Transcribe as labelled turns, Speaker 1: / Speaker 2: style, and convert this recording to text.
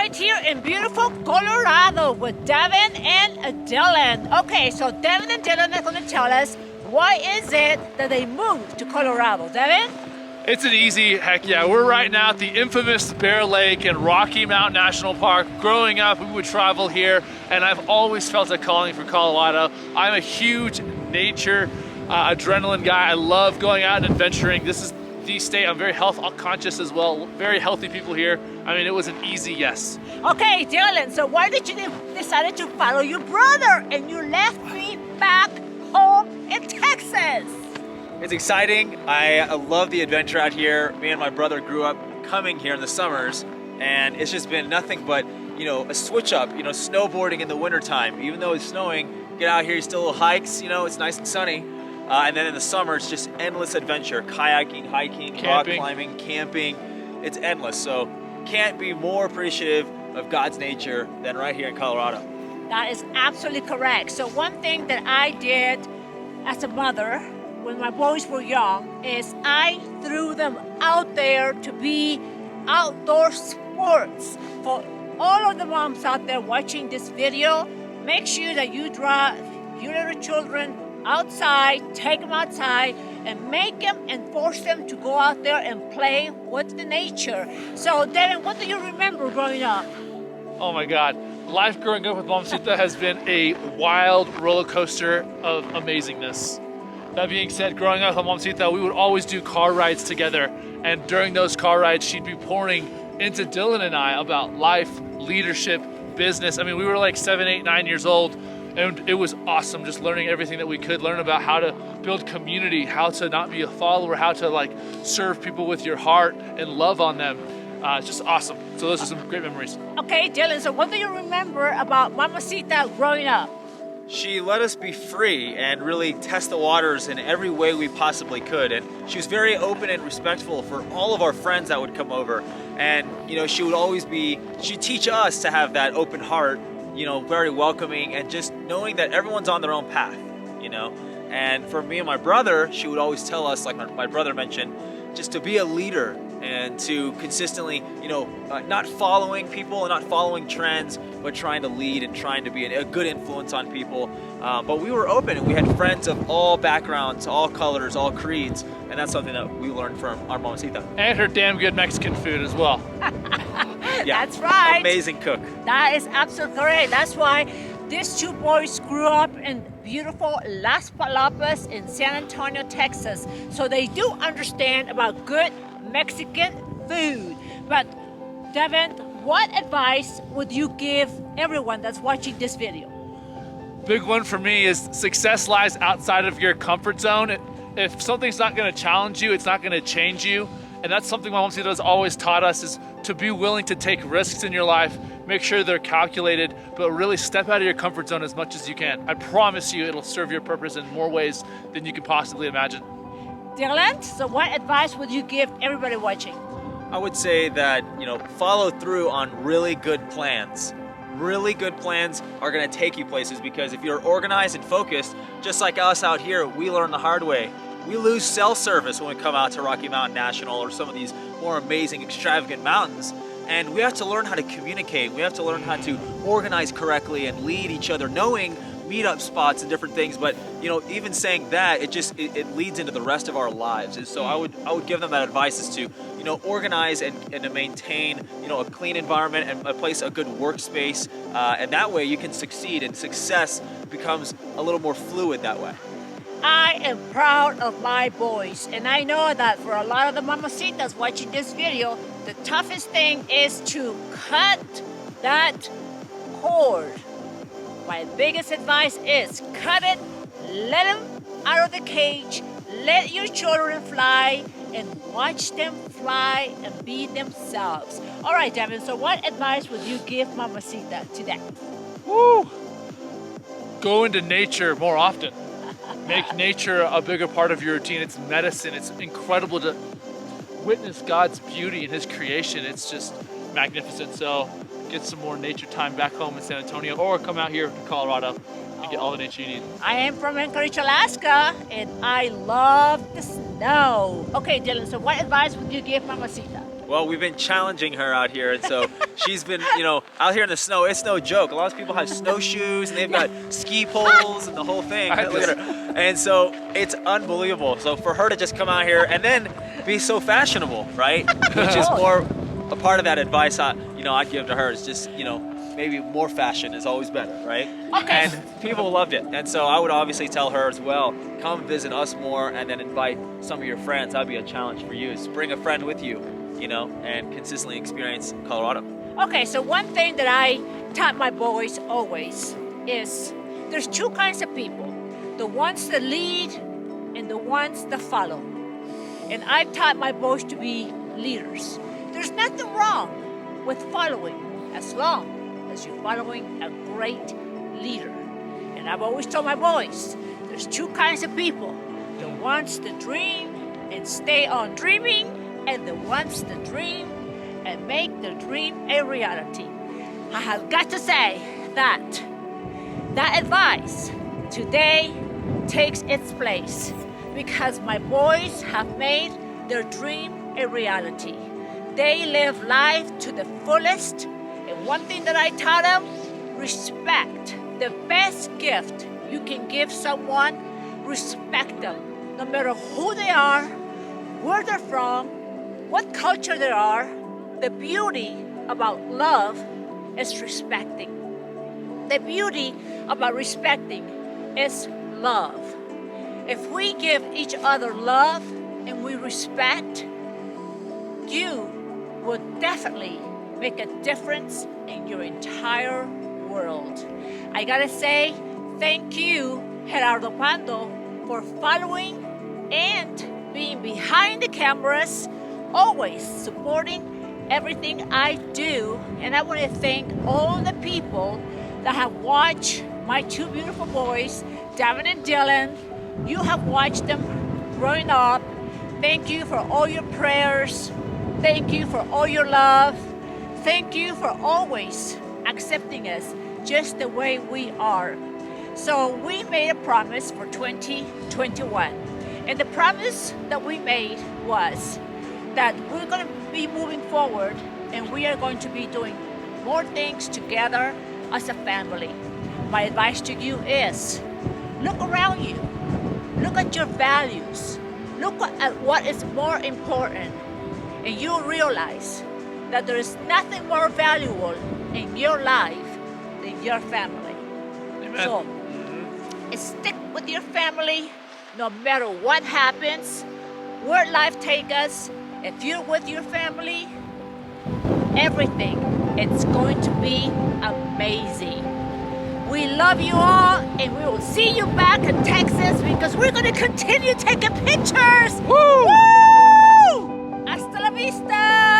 Speaker 1: right here in beautiful Colorado with Devin and Dylan. Okay, so Devin and Dylan are going to tell us why is it that they moved to Colorado. Devin?
Speaker 2: It's an easy, heck yeah. We're right now at the infamous Bear Lake and Rocky Mountain National Park. Growing up, we would travel here, and I've always felt a calling for Colorado. I'm a huge nature adrenaline guy. I love going out and adventuring. This is the state. I'm very health conscious as well. Very healthy people here. I mean, it was an easy yes.
Speaker 1: Okay, Dylan, so why did you decide to follow your brother and you left me back home in Texas?
Speaker 3: It's exciting. I love the adventure out here. Me and my brother grew up coming here in the summers, and it's just been nothing but, a switch up, snowboarding in the wintertime. Even though it's snowing, get out here, you still hikes, it's nice and sunny. And then in the summer, it's just endless adventure. Kayaking, hiking,
Speaker 2: camping,
Speaker 3: rock climbing, camping. It's endless. So can't be more appreciative of God's nature than right here in Colorado.
Speaker 1: That is absolutely correct. So one thing that I did as a mother when my boys were young is I threw them out there to be outdoor sports. For all of the moms out there watching this video, make sure that you drive your little children outside, take them outside, and make them and force them to go out there and play with the nature. So, Devin, what do you remember growing up?
Speaker 2: Oh my God. Life growing up with Mamacita has been a wild roller coaster of amazingness. That being said, growing up with Mamacita, we would always do car rides together. And during those car rides, she'd be pouring into Dylan and I about life, leadership, business. I mean, we were like 7, 8, 9 years old. And it was awesome just learning everything that we could learn about how to build community, how to not be a follower, how to serve people with your heart and love on them. It's just awesome. So those are some great memories.
Speaker 1: Okay, Dylan, so what do you remember about Mamacita growing up?
Speaker 3: She let us be free and really test the waters in every way we possibly could. And she was very open and respectful for all of our friends that would come over. And, she would always she'd teach us to have that open heart, very welcoming, and just knowing that everyone's on their own path, And for me and my brother, she would always tell us, like my brother mentioned, just to be a leader and to consistently, not following people and not following trends, but trying to lead and trying to be a good influence on people. But we were open and we had friends of all backgrounds, all colors, all creeds, and that's something that we learned from our Mamacita.
Speaker 2: And her damn good Mexican food as well.
Speaker 3: Yeah,
Speaker 1: that's right.
Speaker 3: Amazing cook.
Speaker 1: That is absolutely correct. That's why these two boys grew up in beautiful Las Palapas in San Antonio, Texas. So they do understand about good Mexican food. But Devin, what advice would you give everyone that's watching this video?
Speaker 2: Big one for me is success lies outside of your comfort zone. If something's not going to challenge you, it's not going to change you. And that's something my Mamacita has always taught us, is to be willing to take risks in your life, make sure they're calculated, but really step out of your comfort zone as much as you can. I promise you it'll serve your purpose in more ways than you can possibly imagine.
Speaker 1: Dylan, so what advice would you give everybody watching?
Speaker 3: I would say that, follow through on really good plans. Really good plans are going to take you places, because if you're organized and focused, just like us out here, we learn the hard way. We lose cell service when we come out to Rocky Mountain National or some of these more amazing, extravagant mountains. And we have to learn how to communicate. We have to learn how to organize correctly and lead each other, knowing meetup spots and different things. But even saying that, it leads into the rest of our lives. And so I would give them that advice, is to organize and to maintain a clean environment and a good workspace. And that way you can succeed, and success becomes a little more fluid that way.
Speaker 1: I am proud of my boys, and I know that for a lot of the Mamacitas watching this video, the toughest thing is to cut that cord. My biggest advice is cut it, let them out of the cage, let your children fly, and watch them fly and be themselves. All right, Devin, so what advice would you give Mamacita today?
Speaker 2: Woo! Go into nature more often. Make nature a bigger part of your routine. It's medicine. It's incredible to witness God's beauty in His creation. It's just magnificent. So get some more nature time back home in San Antonio, or come out here to Colorado and get all the nature you need.
Speaker 1: I am from Anchorage, Alaska, and I love the snow. Okay, Dylan, so what advice would you give Mamacita?
Speaker 3: Well, we've been challenging her out here, and so she's been, out here in the snow. It's no joke. A lot of people have snowshoes, and they've got ski poles and the whole thing. Look at her. And so it's unbelievable. So for her to just come out here and then be so fashionable, right? Which is more a part of that advice I'd give to her is just, maybe more fashion is always better, right?
Speaker 1: Okay.
Speaker 3: And people loved it. And so I would obviously tell her as well, come visit us more and then invite some of your friends. That'd be a challenge for you, is bring a friend with you, and consistently experience Colorado.
Speaker 1: Okay, so one thing that I taught my boys always is there's two kinds of people, the ones that lead and the ones that follow. And I've taught my boys to be leaders. There's nothing wrong with following as long as you're following a great leader. And I've always told my boys, there's two kinds of people, the ones that dream and stay on dreaming, and the ones that dream and make their dream a reality. I have got to say that advice today takes its place because my boys have made their dream a reality. They live life to the fullest, and one thing that I taught them, respect. The best gift you can give someone, respect them. No matter who they are, where they're from, what culture they are, the beauty about love is respecting. The beauty about respecting is love. If we give each other love and we respect, you would definitely make a difference in your entire world. I gotta say, thank you, Gerardo Pando, for following and being behind the cameras, always supporting everything I do. And I want to thank all the people that have watched my two beautiful boys, Davin and Dylan. You have watched them growing up. Thank you for all your prayers. Thank you for all your love. Thank you for always accepting us just the way we are. So we made a promise for 2021. And the promise that we made was that we're going to be moving forward and we are going to be doing more things together as a family. My advice to you is look around you. Look at your values. Look at what is more important. And you'll realize that there is nothing more valuable in your life than your family.
Speaker 2: Amen.
Speaker 1: So stick with your family no matter what happens, where life takes us. If you're with your family, everything, it's going to be amazing. We love you all, and we will see you back in Texas because we're going to continue taking pictures. Woo! Hasta la vista!